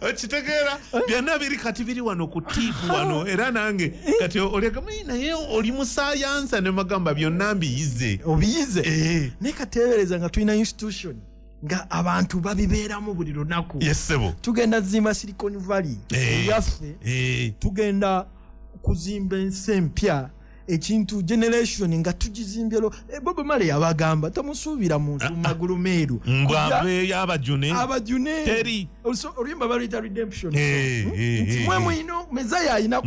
okitegeera byonna biri kati biri wano ku tiivu wano era nange kati oleka naye oli musayansa ne magamba byonna mbiyize obiyize naye kateebereza nga tulina institution nga abantu babibeeramu buli lunaku yesebo tugenda zimba Silicon Valley yaffe tugenda kuzimba ensi empya ekintu generation nga tugizimbyelo Bob Marley yabagamba tamusuubira muntu magulu meeru ngwabe yabajune teri olimba balita redemption mwe mwino mezaya ina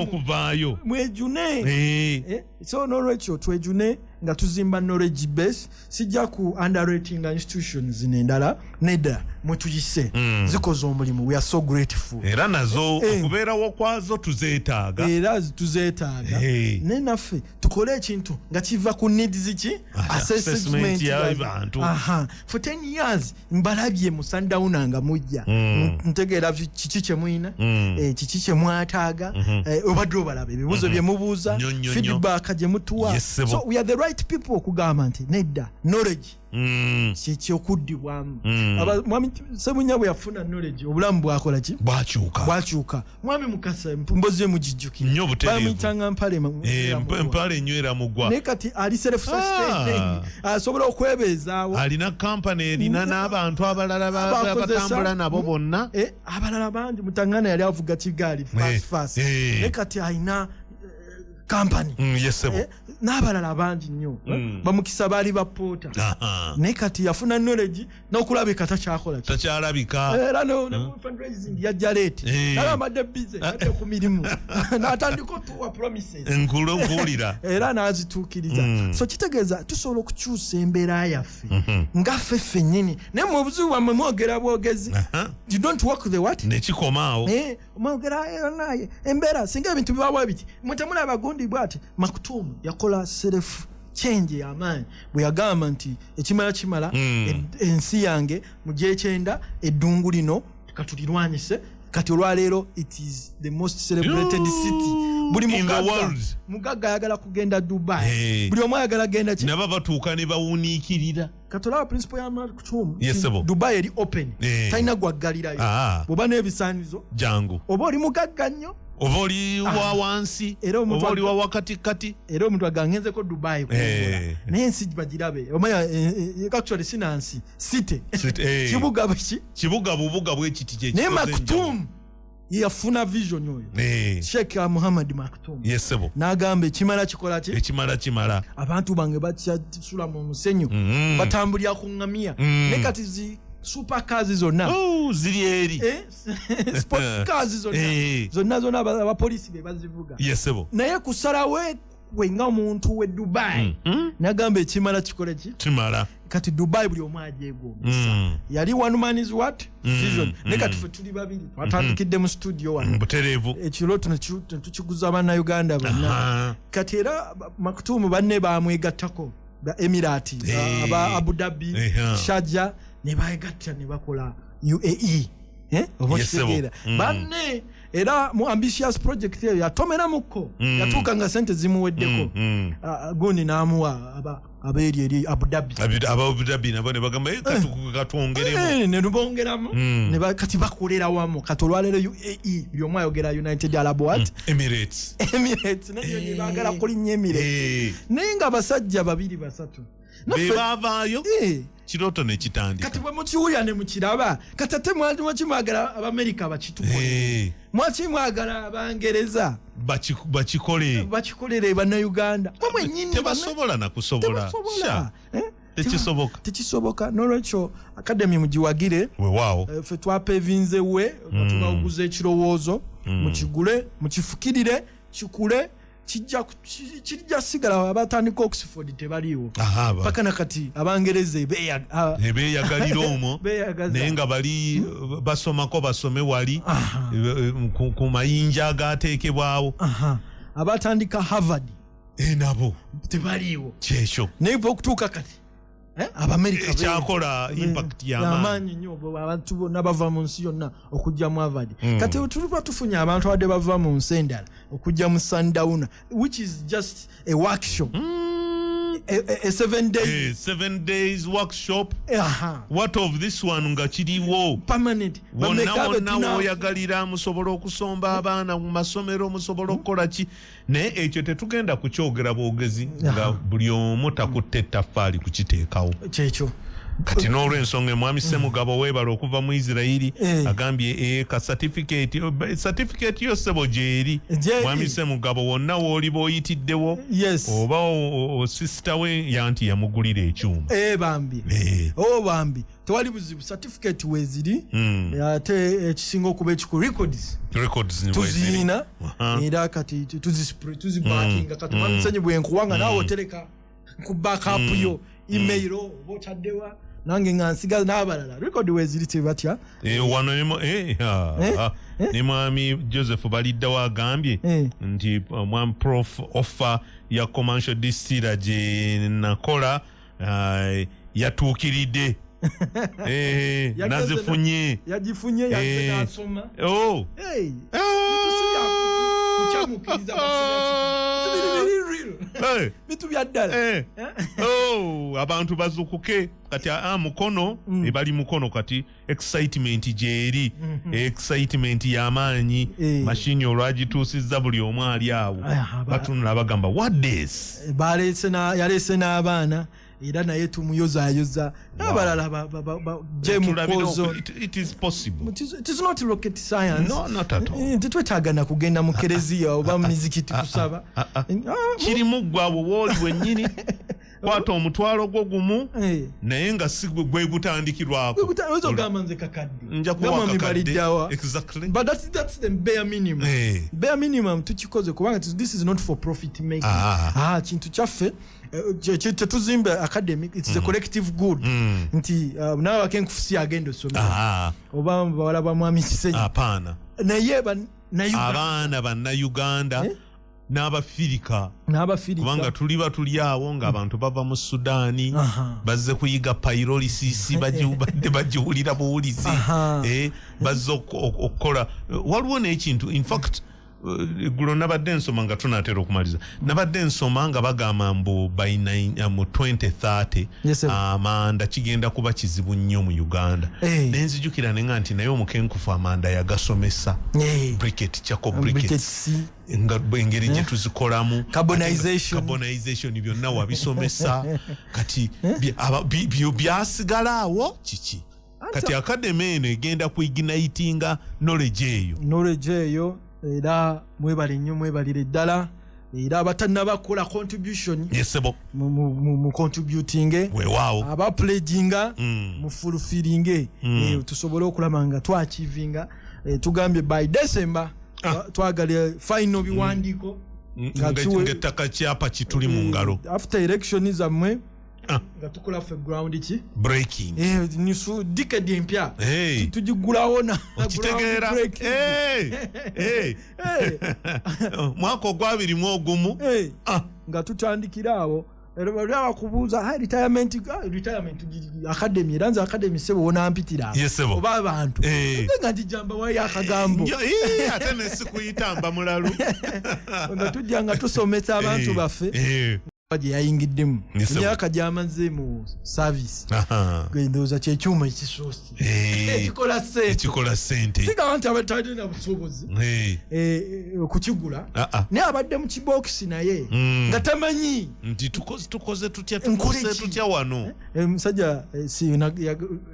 kubayo mwejune so nolwekyo twejune nga tuzimba knowledge base sijja ku underrating institutions n'endala neda mwetuyise zikoze omulimu we are so grateful era nazo okubeerawo kwazo tuzeetaaga nenaffe tukole ekintu nga kiva ku needs ki assessment y'abantu for 10 years mbalabye mu Sundown nga mujja ntegeera kiki kye mwina kiki kye mwataaga obadde obalabe ebibuuzo bye mubuuza feedback gye mutuwa so we are the right people okugamba nti nedda knowledge kyekuddibwamu mwami Ssebunya bwe yafuna knowledge obulamu bwakola ki bwakyuka mwami Mukasa mboze mugijjukira bamitanga mpale nywera mugwa ne kati ali self sustaining asobola okwebeezaawo alina company erina n'abantu abalala batambula nabo bonna abalala bangi Mutangana yali avuga kigaali fast ne kati alina company n'abalala bangi nnyo bamukisa baali bapoota naye kati yafuna knowledge n'okulabika takyalabika era no fundraising yajja leete naba amadde busy ate ku mirimu n'atandika otuwa promises nkuulira era n'azituukiriza so kitegeeza tusobola okukyusa embeera yaffe nga ffe ffennyini naye mu buzibu bwammwe mwogera bwogezi you don't walk the what nekikomaawo mwogera naye embeera singa ebintu bibawa biti mwe temulaba gundi bwati Maktoum yakola self change y'amaanyi bwe yagamba nti ekimala ensi yange mu G9 eddungu lino katulirwanyise kati olwaleero it is the most celebrated city buli mugagga ayagala kugenda Dubai buli omu ayagala genda ki naba batuuka ne bawuniikirira katolaba principle ya Maktoum Dubai eri open talina gwaggalirayo bw'oba n'ebisaanizo jangu oba oli mugagga nnyo oba oli wa wansi oba oli wa wakatikati era omuntu agangenzeko Dubai naye ensi bagirabe omanya actually sinansi city kibuga bubuga bwekiti kye naye Maktoum yafuna vision oyo Sheikh Muhammad Maktoum n'agamba ekimala kimala abantu bange bakyasula mu musenyu batambulira ku ngamia ne kati supercars zonna ziri eri sports cars zonna abapolisi be bazivuga naye kusalawo we nga omuntu we Dubai nagamba ekimala kikole ki kimala kati Dubai buli omu ajeegomesa yali one man is what vision ne kati ffe tuli babiri twatandikidde mu studio wano butereevu ekiro tukiguza bannayuganda bonna kati era Maktoum banne bamwegattako ba Emirati aba Abu Dhabi Sharjah ne baegatta ne bakola UAE obokitegeera banne era mu ambitious project eyo yatomera muko yatuuka nga sente zimuweddeko gundi n'amuwa abeeri eri Abu Dhabi nabo ne bagamba katwongeremu ne tubongeramu ne kati bakolera wamu kati olwaleero UAE buli omu ayogera United Arab Emirates nayo ne baagala kulinnya Emirates naye nga basajja babiri basatu be baavaayo kiroto ne kitandika kati bwe mukiwulira ne mukiraba kati ate mwakimwagala Abamerika bakitukole mwakimwagala Abangereza bakikolere bannayuganda mwenyini tebasobola nakusobola tekisoboka n'olwekyo academy mugiwagire weewaawo ffe twapevinzewe tubawuguza ekirowoozo mukigule mukifukirire kikule kijja sigala abatandika Oxford tebaliwo paka nakati abangereza beyagalira omwo naye nga bali basomako basome wali ku mayinja agateekebwawo abatandika Harvard nabo tebaliwo kyekyo naye okutuuka kati Abamerika kyakola impact y'amaanyi nnyo abantu bonna bava mu nsi yonna okujja mu Harvard kati tuliba tufunye abantu abadde bava mu nsi endala okujja mu Sundowner which is just a workshop a 7 days workshop. What of this one nga kiriwo permanent wonna woyagalira musobola okusomba abaana mu masomero musobola okukola ki naye ekyo tetugenda kukyogera bwogezi nga buli omu takutte ettaffaali kukiteekawo kyekyo kati n'olw'ensonga mwami Ssemugabo weebala okuva mu Isirayiri agambye ka certificate yo ssebo gyeri mwami Ssemugabo wonna wooli b'oyitiddewo oba sister we yanti yamugulira ekyuma bambi tewali buzibu certificate weeziri ate ekisinga okuba ekikulu records tuziina era kati tuzibakinga kati mwami Ssenyi bwenkuwanga naawe otereka ku backup yo email oba otaddewa nange nga nsigaza n'abalala record weeziri tebatya wano ne mwami Joseph baliddawo agambye nti mwami prof offer ya commercial distiller gye nakola yatuukiridde nazifunye yagifunye yanze n'asoma kukyamukiriza bitu bya ddala abantu bazukuke kati mukono ebali mukono kati excitement gyeri excitement y'amaanyi mashini olwagituusizza buli omu ali awo batunula bagamba what this yaleese n'abaana era naye tumuyozayoza n'abalala jemukozo it is possible it is not rocket science not at all tetwetagana kugenda mu kereziya oba mizikiti kusaba kirimu gwabo wooli wennyini kwata omutwalo gwo gumu naye nga si gwe gutandikirwako ogamba nze kakadde nja kuwa kakadde exactly but that's the bare minimum bare minimum tukikoze kubanga this is not for profit making kintu kyaffe tetuzimbe academic it's a collective good nti nawe akenkufusi agenda osomera oba bawala ba mwami Kisenyi apana naye abaana bannayuganda n'abafirika kubanga tuli awo ng'abantu bava mu Sudaani bazze kuyiga pyrolysis bagiwulira buwulizi bazze okukola waliwo n'ekintu in fact gulo nabadde nsoma nga tunatera okumaliza nabadde nsoma nga bagamba mbu by mu 2030 amanda kigenda kuba kizibu nnyo mu Uganda nenzijukira nenga nti naye omukenkufu amanda yagasomesa briquette chako briquettes nga engeri gye tuzikolamu carbonization byonna wabisomesa kati byasigala awo kiki kati academy eno egenda kuignitinga knowledge eyo era mwebale nnyo mwebalire ddala era abatannabakola contribution mu contributing aba pledginga mu fulfilling tusobole okulaba nga twachivinga tugambye by December twagale final biwandiiko ng'ettaka kyapa kituli mu ngalo after election zamwe nga tukola fe ground ki breaking nisu decade empya tujigulawo na okitegeera mwaka ogwabirimu ogumu nga tutandikiraawo era bakubuuza retirement academy era nze academy sebo wonampitira oba abantu nga ndijamba wayo akagambo ate nesikuyitamba mulalu nga tujja nga tusomesa abantu baffe gye yayingiddemu emyaka gy'amaze mu service ndowooza kyekyuma ekisoose ekikola ssente sigaba nti abatalina busobozi okukigula naye abadde mu kibokisi naye nga tamanyi nti tukoze tutya wano omusajja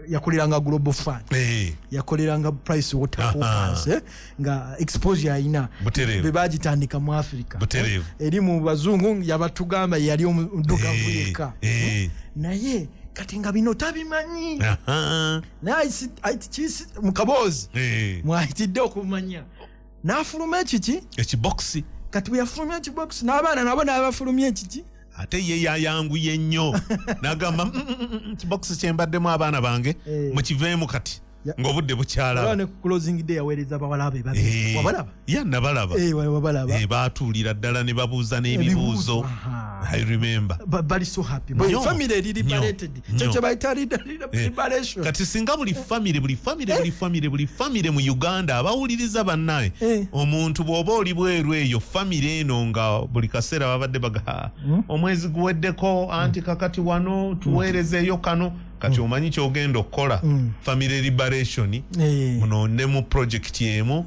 yakoleranga Global Fund yakoleranga Price Waterhouse nga exposure ayina be bagitandika mu Africa eri mu bazungu yabatugamba yali omudugavu yekka naye kati nga bino tabimanyi naye mukaboozi mwayitidde okumanya n'afuluma ekiki ekibokisi kati bwe yafulumya kibox n'abaana nabo n'abafulumya ekiki ate ye yayanguye nnyo n'agamba kibox kyembaddemu abaana bange mukiveemu kati ng'obudde bukyalaba ne ku closing day yaweereza bawala be babiri wabalaba nabalaba wabalaba baatuulira ddala ne babuuza n'ebibuuzo I remember bali so happy family eri liberated kyo bayita liberation kati singa buli family mu Uganda abawuliriza bannaye omuntu bw'oba oli bweru eyo family eno nga buli kaseera babadde baga omwezi guweddeko anti kakati wano tuweerezeeyo kano kati omanyi kyogenda okukola family liberation munoone mu project emu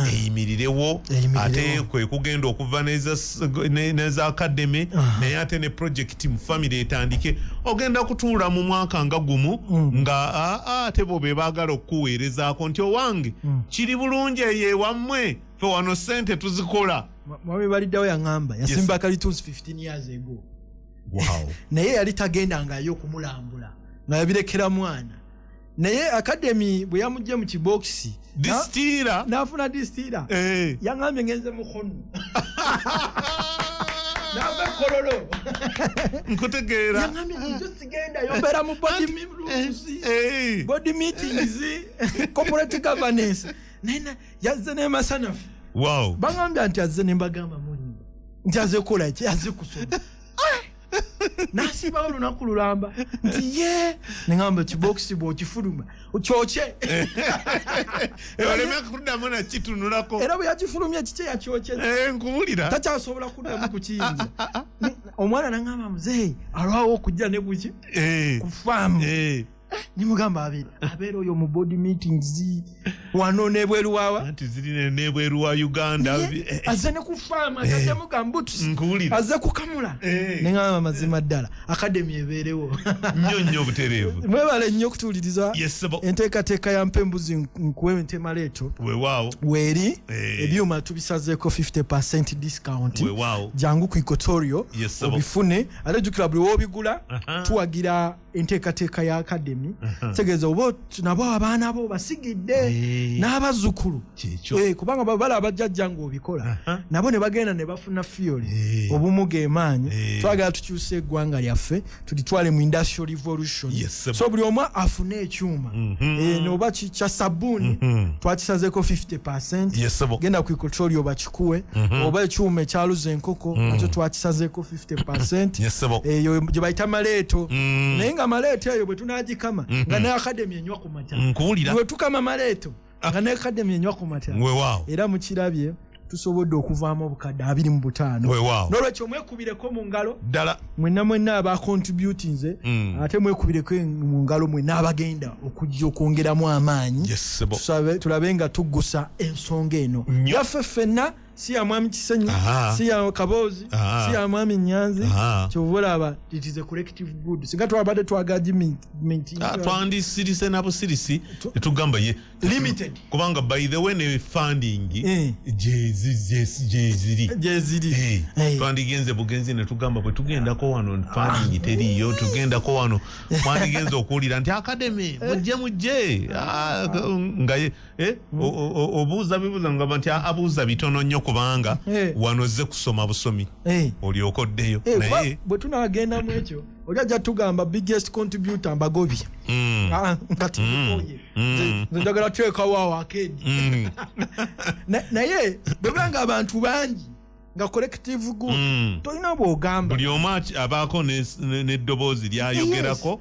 eyimirirewo ate kwe kugenda okuva neza academy naye ate ne project mu family etandike ogenda kutuula mu mwaka nga gumu nga ate bo be baagala okuweerezaako nti owange kiri bulungi eyo ewammwe fe wano sente tuzikola mwami baliddawo yaŋŋamba yasimba kalituns 15 years ago wow naye yali tagendangayo okumulambula nabirekera mwana naye academy bwe yamujje mu kiboxi distira nafuna distira yangambye ngenze mukono nava kololo nkutegeera yangambye sigenda yombera mu body meetings corporate governance nena yazze ne masanafu wow bangambye nti azze ne mbagamba munyi nti azze kola iki azze kusoma nasiba olunaku lulamba nti ye nengamba kiboxi bw'okifuluma okyoke oleme kuddamu nakitunulako era bwe yakifulumya kiki yakyokye nkuwulira takyasobola kuddamu kukiyinza omwana nangamba muzeeyi alwawo okujja ne kuki kufaamu nimugamba abeera oyo mu body meetings wano nebweru wawa anti ziri nebweru wa Uganda azze ne kufaama azze mugambutusi azze kukamula nengamba mazima ddala academy ebeerewo nnyo butereevu mwebale nnyo okutuuliriza enteekateeka ya mpembuzi nkuwe ntemaleeto weeri ebyuma tubisazeeko 50% discount jangu ku Equatorio obifune ate jjukira buli woobigula tuwagira enteekateeka ya academy tegeeza oba nabo abaana bo basigidde n'abazzukulu kubanga babala abajjajja ng'obikola nabo ne bagenda ne bafuna fioli obumu geemaanyi twagala tukyuse eggwanga lyaffe tulitwale mu industrial revolution so buli omu afune ekyuma noba kya sabbuuni twakisazeeko 50% genda ku Equatorio bakikuwe oba ekyuma ekyaluza enkoko nakyo twakisazeeko 50% eyo gye bayita maleeto naye nga maleeto eyo bwe tunaagikama nga ne academy enywa ku matya bwe tukama maleeto nga ne academy enywa ku matya era mukirabye tusobodde okuvaamu obukadde 25 n'olwekyo mwekubireko mu ngalo ddala mwenna abacontributinze ate mwekubireko mu ngalo mwenna abagenda okujja okwongeramu amaanyi tulabe nga tuggusa ensonga eno yaffe ffenna si ya mwami Kisenyi si ya Kaboozi si ya mwami Nyanzi kyobulaba it is a collective good singa twabadde twagagimenti twandisirise nabusirisi etugamba ye limited kubanga by the way ne funding jeziri twandigenze bugenzi ne tugamba bwe tugendako wano funding teriyo tugendako wano twandigenze okuwulira nti academy mujje nga obuuza bibuuza ngamba nti abuuza bitono nnyo kubanga wanoze kusoma busomi olyokoddeyo naye bwe tunagenda mu ekyo ojaja tugamba biggest contributor Mbagobi ngati njagala twekawo akedi naye bwebanga abantu bangi nga collective good tolina bwogamba buli omu abaako n'eddoboozi lyayogerako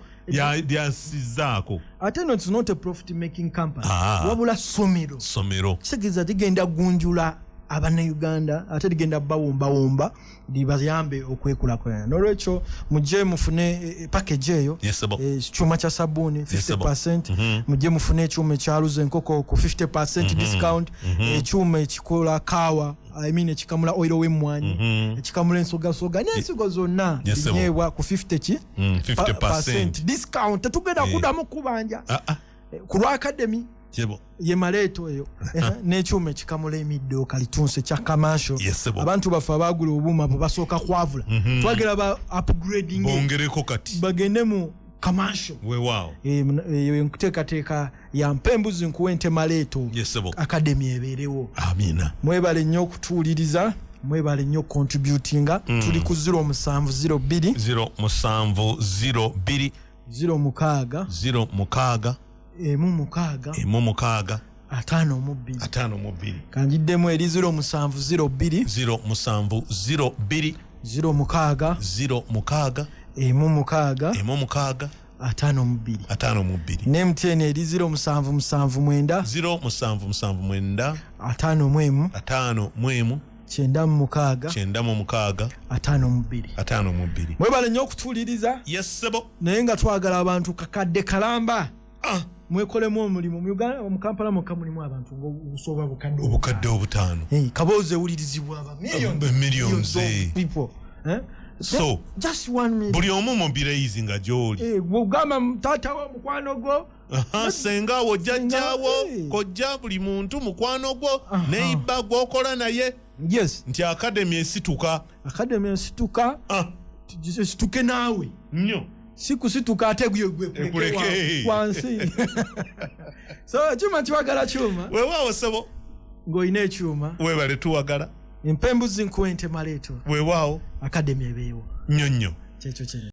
lyasizaako ate no it's not a profit making company wabula somero kitegeeza ligenda gunjula abannayuganda ate ligenda bawomba libayambe okwekulaakulana n'olwekyo mujje mufune package eyo ekyuma kya sabbuuni 50% mujje mufune ekyuma ekyaluza enkoko ku 50% discount ekyuma ekikola kaawa ekikamula oil w'emmwanyi ekikamula ensogasoga n'ensigo zonna zinyeebwa ku 50% discount tetugenda kuddamu kubanja ku lwa academy ye maleeto eyo n'ekyuma ekikamula emiddo kalitunse kya kamasho abantu baffe abaagula obuuma bwe basooka kwavula twagera ba upgrading bongereko kati bagende mu kamasho eyo enkuteekateeka ya mpembuzi nkuwe nte maleeto academy ebeerewo amina mwebale nnyo okutuuliriza mwebale nnyo contributinga tuli ku 0702 0702 06 06 52 kanjiddemu eri 0702 06 06 52 n'MTN eri 0779 52 mwebale nnyo okutuuliriza naye nga twagala abantu kakadde kalamba mwekolemu omulimu mu Uganda mu Kampala mukka mulimu abantu ng'obusoba obukadde obutaano kaboozi ewulirizibwa aba millions of people so just 1 million buli omu mobilize nga gy'oli bw'ogamba taata wo mukwano gwo senga wo jjajjaawo kojja buli muntu mukwano gwo neiba gw'okola naye nti academy esituka situke naawe nnyo sikusituka ate gwe wansi so kyuma kiwagala kyuma weewaawo sebo ng'olina ekyuma weebale tuwagala empembuzi nkuwente maleeto weewaawo academy ebeewo nnyo nnyo kyekyo